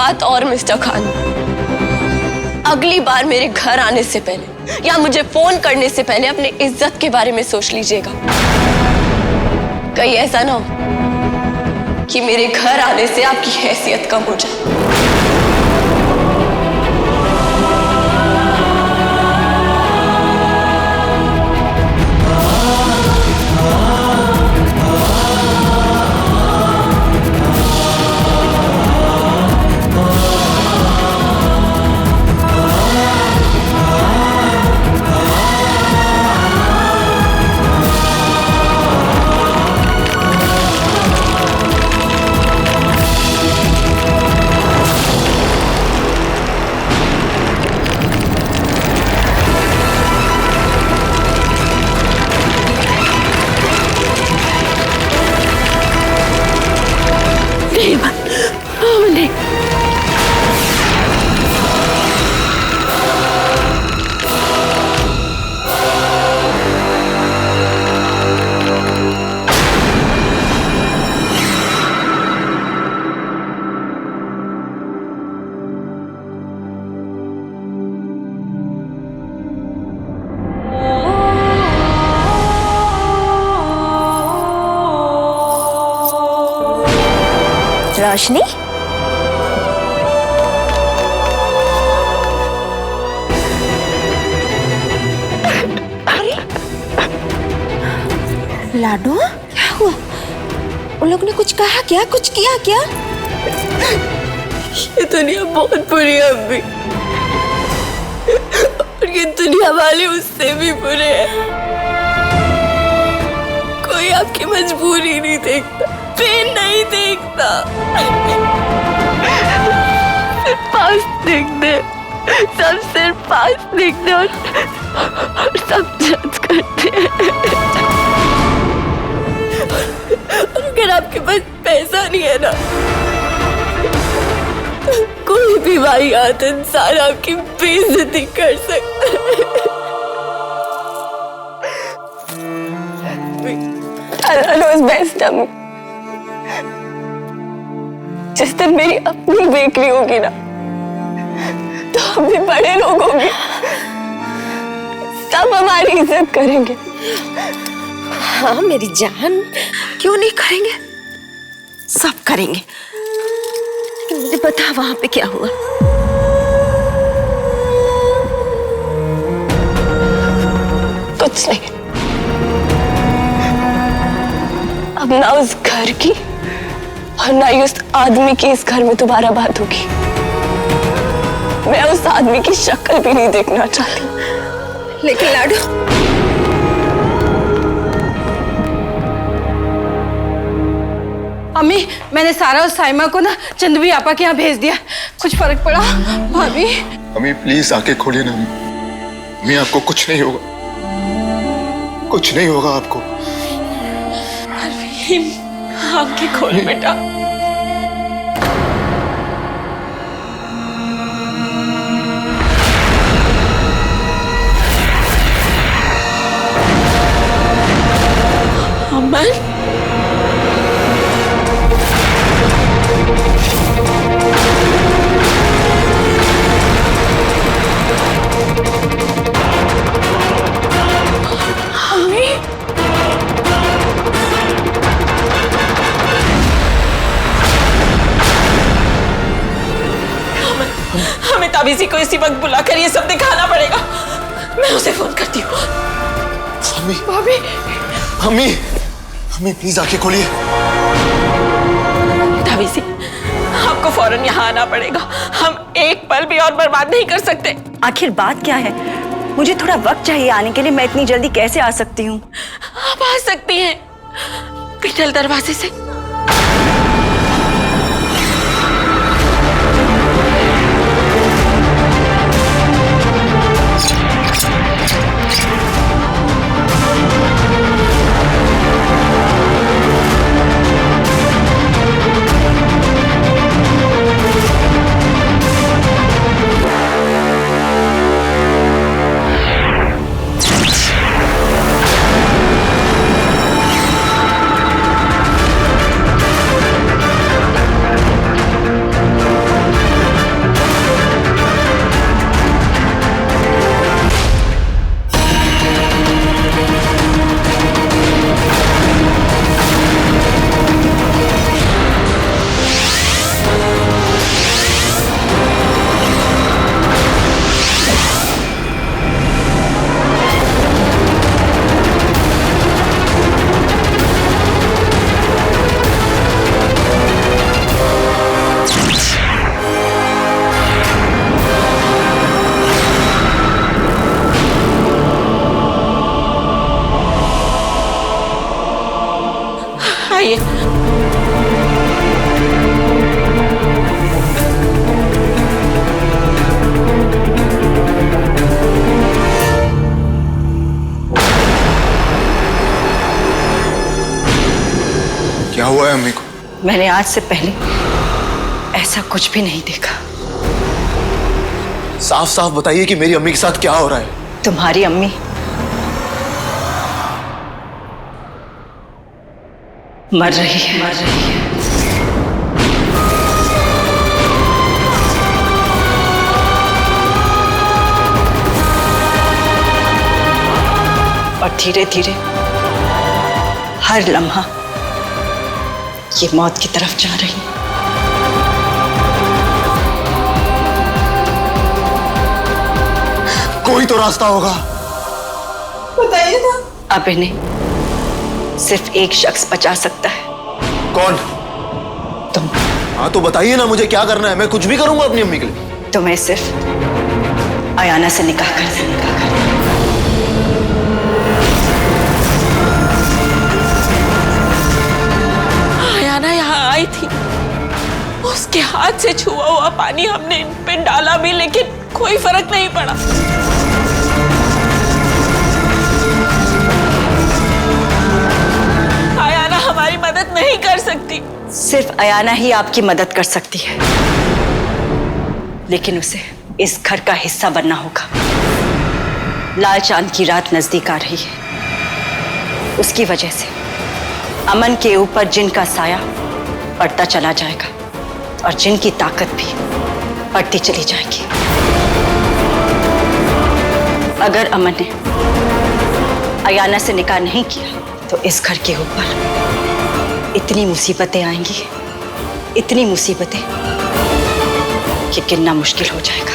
बात और मिस्टर खान, अगली बार मेरे घर आने से पहले या मुझे फोन करने से पहले अपने इज्जत के बारे में सोच लीजिएगा। कहीं ऐसा ना हो कि मेरे घर आने से आपकी हैसियत कम हो जाए। रोशनी, अरे लाडो, क्या हुआ? उन लोगों ने कुछ कहा क्या? कुछ किया क्या? ये दुनिया बहुत बुरी है अम्मी, और ये दुनिया वाले उससे भी बुरे हैं। कोई आपकी मजबूरी नहीं देखता, पेन नहीं देखता, सिर्फ पास देखते, सब सिर्फ पास देखते और सब जज करते हैं। और अगर आपके पास पैसा नहीं है ना, तो कोई भी वाहियात इंसान आपकी बेइज्जती कर सकता है। Allah knows best, अम्मी। जिस दिन मेरी अपनी बेकरी होगी ना, तो हम भी बड़े लोग होंगे, सब हमारी इज्जत करेंगे। हाँ मेरी जान, क्यों नहीं करेंगे? सब करेंगे। लेकिन मुझे बता वहां पे क्या हुआ? कुछ नहीं। अब ना उस घर की और ना ही उस आदमी की इस घर में दोबारा बात होगी। मैं उस आदमी की शक्ल भी नहीं देखना चाहती। लेकिन लाडो, अम्मी, मैंने सारा उस साइमा को ना चंदवी आपा के यहाँ भेज दिया। कुछ फर्क पड़ा भाभी? अम्मी प्लीज आके खोलिए ना। अम्मी आपको कुछ नहीं होगा, कुछ नहीं होगा आपको। आंखें खोल बेटा। अमन, हमें ताबीजी को इसी वक्त बुलाकर ये सब दिखाना पड़ेगा। मैं उसे फोन करती हूँ। अम्मी, भाभी, अम्मी, अम्मी प्लीज आके खोलिए। ताबीजी, आपको फौरन यहाँ आना पड़ेगा। हम एक पल भी और बर्बाद नहीं कर सकते। आखिर बात क्या है? मुझे थोड़ा वक्त चाहिए आने के लिए। मैं इतनी जल्दी कैसे आ सकती हूँ? आप आ सकती हैं, पिटल दरवाजे से। है अम्मी को? मैंने आज से पहले ऐसा कुछ भी नहीं देखा। साफ साफ बताइए कि मेरी अम्मी के साथ क्या हो रहा है। तुम्हारी अम्मी मर रही है। और धीरे धीरे हर लम्हा ये मौत की तरफ जा रही है। कोई तो रास्ता होगा। बताइए ना। अब इन्हें सिर्फ एक शख्स बचा सकता है। कौन? तुम। हाँ तो बताइए ना, मुझे क्या करना है? मैं कुछ भी करूंगा अपनी अम्मी के लिए। तुम्हें सिर्फ अयाना से निकाह करना है। अयाना यहाँ आई थी, उसके हाथ से छुआ हुआ पानी हमने इन पे डाला भी, लेकिन कोई फर्क नहीं पड़ा। अयाना हमारी मदद नहीं कर सकती। सिर्फ अयाना ही आपकी मदद कर सकती है, लेकिन उसे इस घर का हिस्सा बनना होगा। लाल चांद की रात नजदीक आ रही है। उसकी वजह से अमन के ऊपर जिन का साया बढ़ता चला जाएगा और जिन की ताकत भी बढ़ती चली जाएगी। अगर अमन ने अयाना से निकाह नहीं किया तो इस घर के ऊपर इतनी मुसीबतें आएंगी, इतनी मुसीबतें कि गिनना मुश्किल हो जाएगा।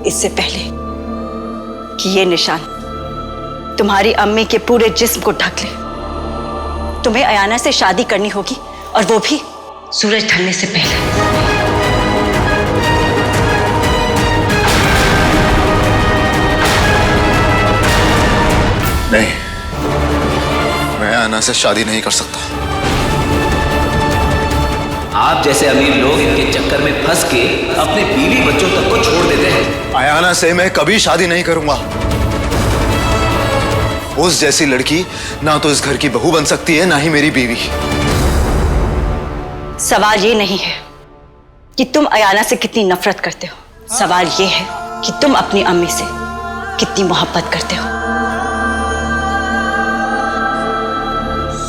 इससे पहले कि ये निशान तुम्हारी अम्मी के पूरे जिस्म को ढक ले, तुम्हें अयाना से शादी करनी होगी, और वो भी सूरज ढलने से पहले। नहीं, मैं अयाना से शादी नहीं कर सकता। आप जैसे अमीर लोग इनके चक्कर में फंस के अपने बीवी बच्चों तक को छोड़ देते हैं। अयाना से मैं कभी शादी नहीं करूंगा। उस जैसी लड़की ना तो इस घर की बहू बन सकती है, ना ही मेरी बीवी। सवाल ये नहीं है कि तुम अयाना से कितनी नफरत करते हो, सवाल ये है कि तुम अपनी अम्मी से कितनी मोहब्बत करते हो।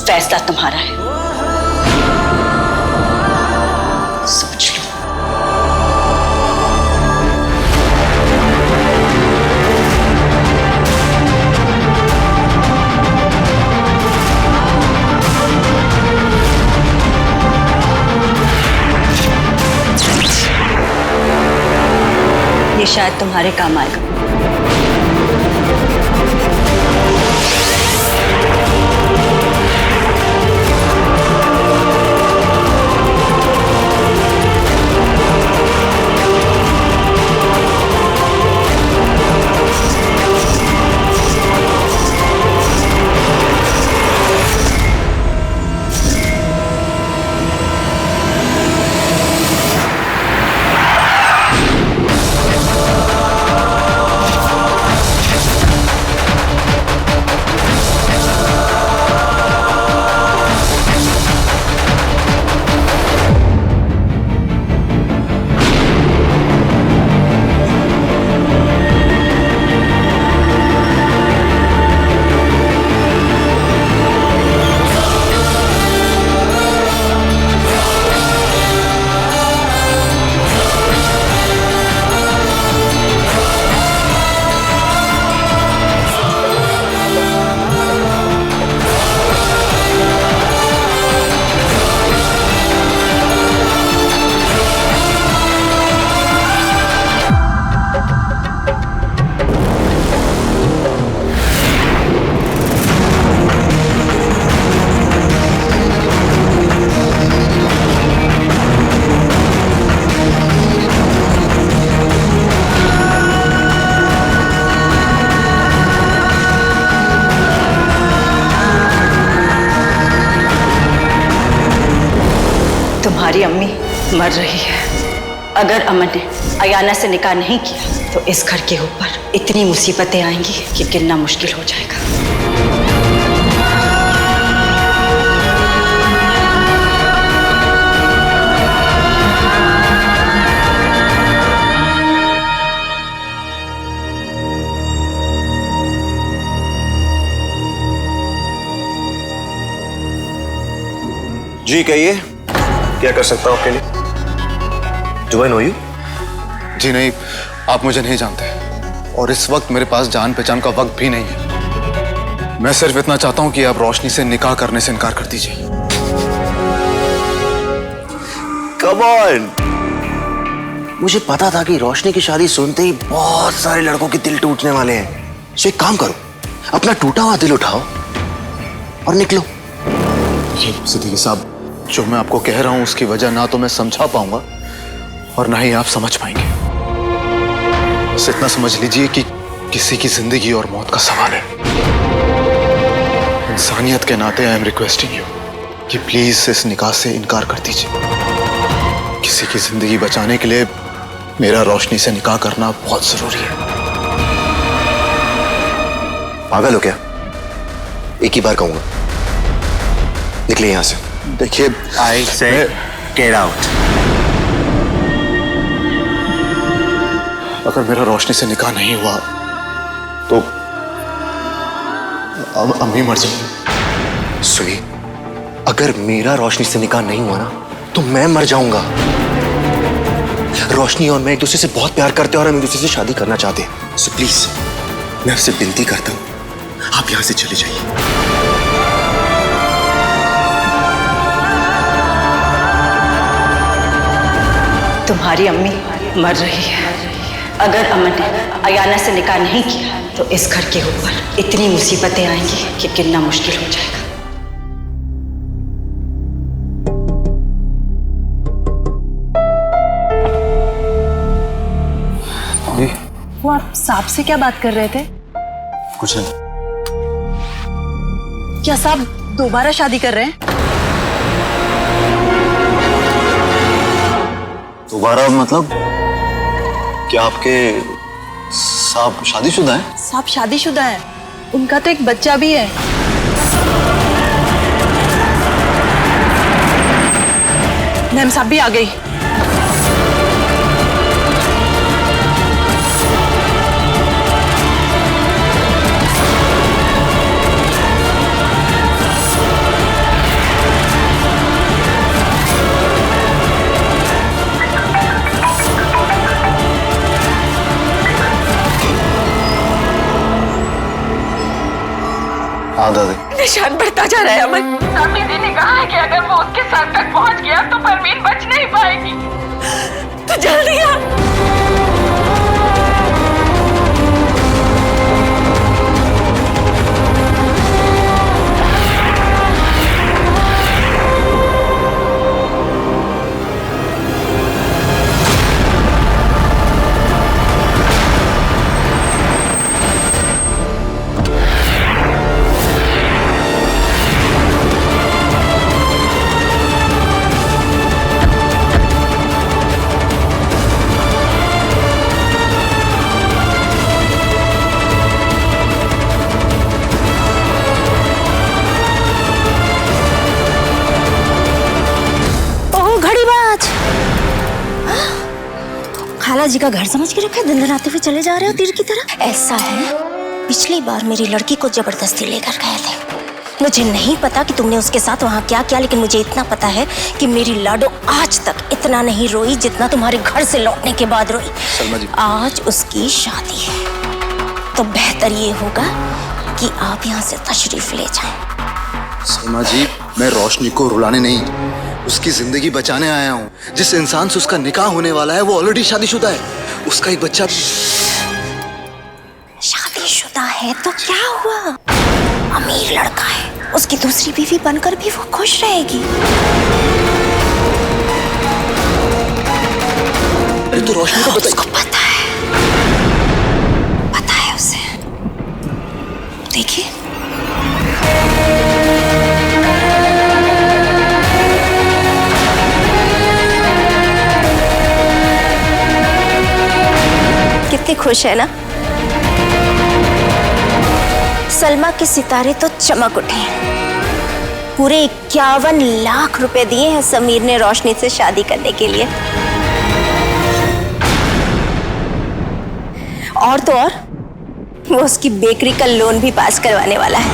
फैसला तुम्हारा है, सोच लो। ये शायद तुम्हारे काम आएगा। तुम्हारी अम्मी मर रही है। अगर अमन ने अयाना से निकाह नहीं किया तो इस घर के ऊपर इतनी मुसीबतें आएंगी कि गिनना मुश्किल हो जाएगा। जी कहिए, क्या कर सकता हूं आपके लिए? Do I know you? जी नहीं, आप मुझे नहीं जानते और इस वक्त मेरे पास जान पहचान का वक्त भी नहीं है। मैं सिर्फ इतना चाहता हूं कि आप रोशनी से निकाह करने से इनकार कर दीजिए। Come on! मुझे पता था कि रोशनी की शादी सुनते ही बहुत सारे लड़कों के दिल टूटने वाले हैं। सो एक काम करो, अपना टूटा हुआ दिल उठाओ और निकलो। सिद्दीकी साहब, जो मैं आपको कह रहा हूं उसकी वजह ना तो मैं समझा पाऊंगा और ना ही आप समझ पाएंगे। बस इतना समझ लीजिए कि किसी की जिंदगी और मौत का सवाल है। इंसानियत के नाते आई एम रिक्वेस्टिंग यू कि प्लीज इस निकाह से इनकार कर दीजिए। किसी की जिंदगी बचाने के लिए मेरा रोशनी से निकाह करना बहुत जरूरी है। पागल हो क्या? एक ही बार कहूंगा, निकलिए यहां से। देखिए, आई से गेट आउट। अगर मेरा रोशनी से निकाह नहीं हुआ तो अम्मी मर जाएंगी। सुनिए, अगर मेरा रोशनी से निकाह नहीं हुआ ना तो मैं मर जाऊंगा। रोशनी और मैं एक दूसरे से बहुत प्यार करते हैं और हम एक दूसरे से शादी करना चाहते हैं। सो प्लीज, मैं आपसे विनती करता हूं, आप यहां से चले जाइए। तुम्हारी अम्मी मर रही है। अगर अमन ने अयाना से निकाह नहीं किया तो इस घर के ऊपर इतनी मुसीबतें आएंगी कि गिनना मुश्किल हो जाएगा। वो आप साहब से क्या बात कर रहे थे? कुछ नहीं। क्या साहब दोबारा शादी कर रहे हैं? दोबारा मतलब? क्या आपके साहब शादीशुदा हैं? साहब शादीशुदा हैं। उनका तो एक बच्चा भी है। मैम साहब भी आ गई। हाँ दादी। निशान बढ़ता जा रहा है अमन। सामी जी ने कहा है कि अगर वो उसके सर तक पहुंच गया तो परवीन बच नहीं पाएगी। तो जल्दी आ। खाला जी का घर समझ के रखा है, दिन रात हुए चले जा रहे हो तीर की तरह। ऐसा है, पिछली बार मेरी लड़की को जबरदस्ती लेकर गए थे। मुझे नहीं पता कि तुमने उसके साथ वहाँ क्या किया, लेकिन मुझे इतना पता है कि मेरी लाडो आज तक इतना नहीं रोई जितना तुम्हारे घर से लौटने के बाद रोई। सलमा जी, आज उसकी शादी है तो बेहतर ये होगा कि आप यहाँ से तशरीफ ले जाएं। सलमा जी, मैं रोशनी को रुलाने नहीं, उसकी जिंदगी बचाने आया हूँ। जिस इंसान से उसका निकाह होने वाला है वो ऑलरेडी शादीशुदा है, उसका एक बच्चा। शादीशुदा है तो क्या हुआ, अमीर लड़का है, उसकी दूसरी बीवी बनकर भी वो खुश रहेगी। अरे तो रोशनी को उसको पता है उसे। देखिए कितनी खुश है ना? सलमा के सितारे तो चमक उठे हैं। पूरे 51 लाख रुपए दिए हैं समीर ने रोशनी से शादी करने के लिए। और तो और वो उसकी बेकरी का लोन भी पास करवाने वाला है।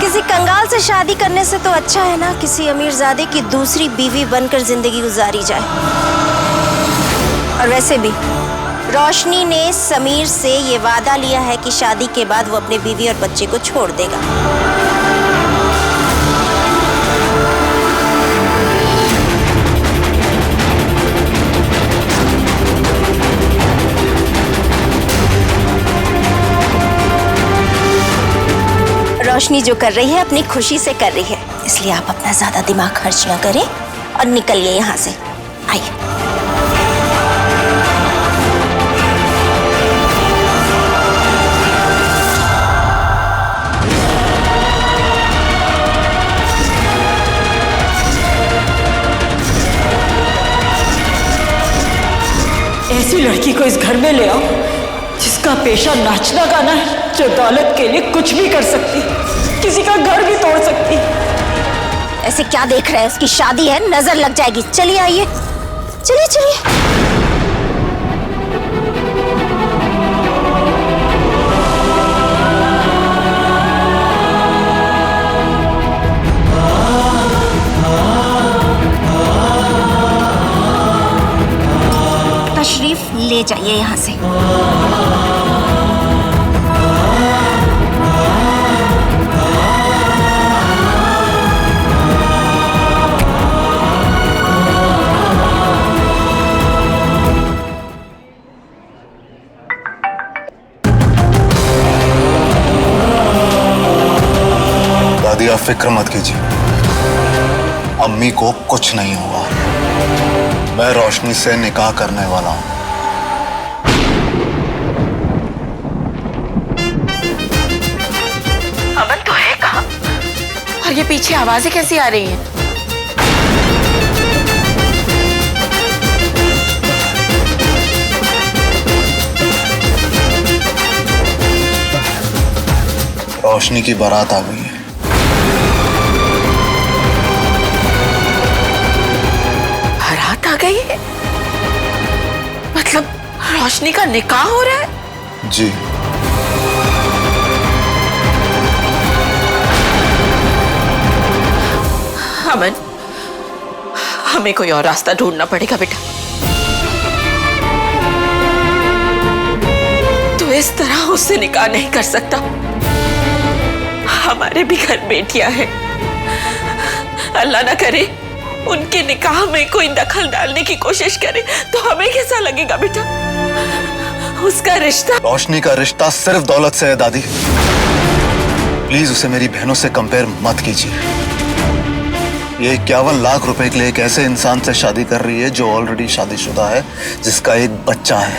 किसी कंगाल से शादी करने से तो अच्छा है ना किसी अमीरजादे की दूसरी बीवी बनकर जिंदगी गुजारी जाए। और वैसे भी रोशनी ने समीर से ये वादा लिया है कि शादी के बाद वो अपने बीवी और बच्चे को छोड़ देगा। रोशनी जो कर रही है अपनी खुशी से कर रही है, इसलिए आप अपना ज्यादा दिमाग खर्च ना करें और निकलिए यहाँ से। आइए। ऐसी लड़की को इस घर में ले आओ जिसका पेशा नाचना गाना है, जो दौलत के लिए कुछ भी कर सकती, किसी का घर भी तोड़ सकती। ऐसे क्या देख रहे हैं? उसकी शादी है, नजर लग जाएगी। चलिए आइए, चलिए चलिए। तशरीफ ले जाइए यहाँ से। दादी आप फिक्र मत कीजिए, अम्मी को कुछ नहीं हुआ। मैं रोशनी से निकाह करने वाला हूं। अमन तो है कहाँ? और ये पीछे आवाजें कैसी आ रही हैं? रोशनी की बारात आ गई है। बारात आ गई है? मतलब रोशनी का निकाह हो रहा है? जी। अमन, हमें कोई और रास्ता ढूंढना पड़ेगा बेटा। तू इस तरह उससे निकाह नहीं कर सकता। हमारे भी घर बेटियां हैं। अल्लाह ना करे उनके निकाह में कोई दखल डालने की कोशिश करे तो हमें कैसा लगेगा बेटा? उसका रिश्ता, रोशनी का रिश्ता सिर्फ दौलत से है दादी। प्लीज उसे मेरी बहनों से कंपेयर मत कीजिए। ये 51 लाख रुपए के लिए एक ऐसे इंसान से शादी कर रही है जो ऑलरेडी शादीशुदा है, जिसका एक बच्चा है।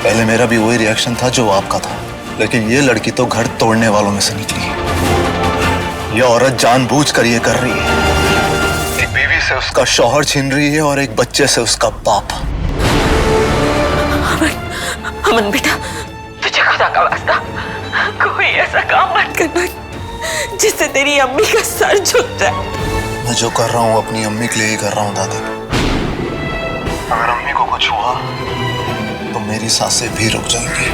पहले मेरा भी वही रिएक्शन था जो आपका था, लेकिन ये लड़की तो घर तोड़ने वालों में से निकली है। ये औरत जानबूझकर ये कर रही है। एक बीवी से उसका शौहर छीन रही है और एक बच्चे से उसका बाप। अमन बेटा, तुझे खुदा का वास्ता कोई ऐसा काम मत करना जिससे तेरी अम्मी का सर झुक जाए। मैं जो कर रहा हूँ अपनी अम्मी के लिए ही कर रहा हूँ दादी। अगर अम्मी को कुछ हुआ तो मेरी सांसें भी रुक जाएंगी।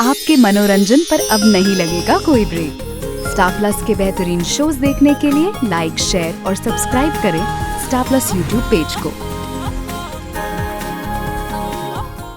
आपके मनोरंजन पर अब नहीं लगेगा कोई ब्रेक। स्टार प्लस के बेहतरीन शोज देखने के लिए लाइक, शेयर और सब्सक्राइब करें स्टार प्लस यूट्यूब पेज को।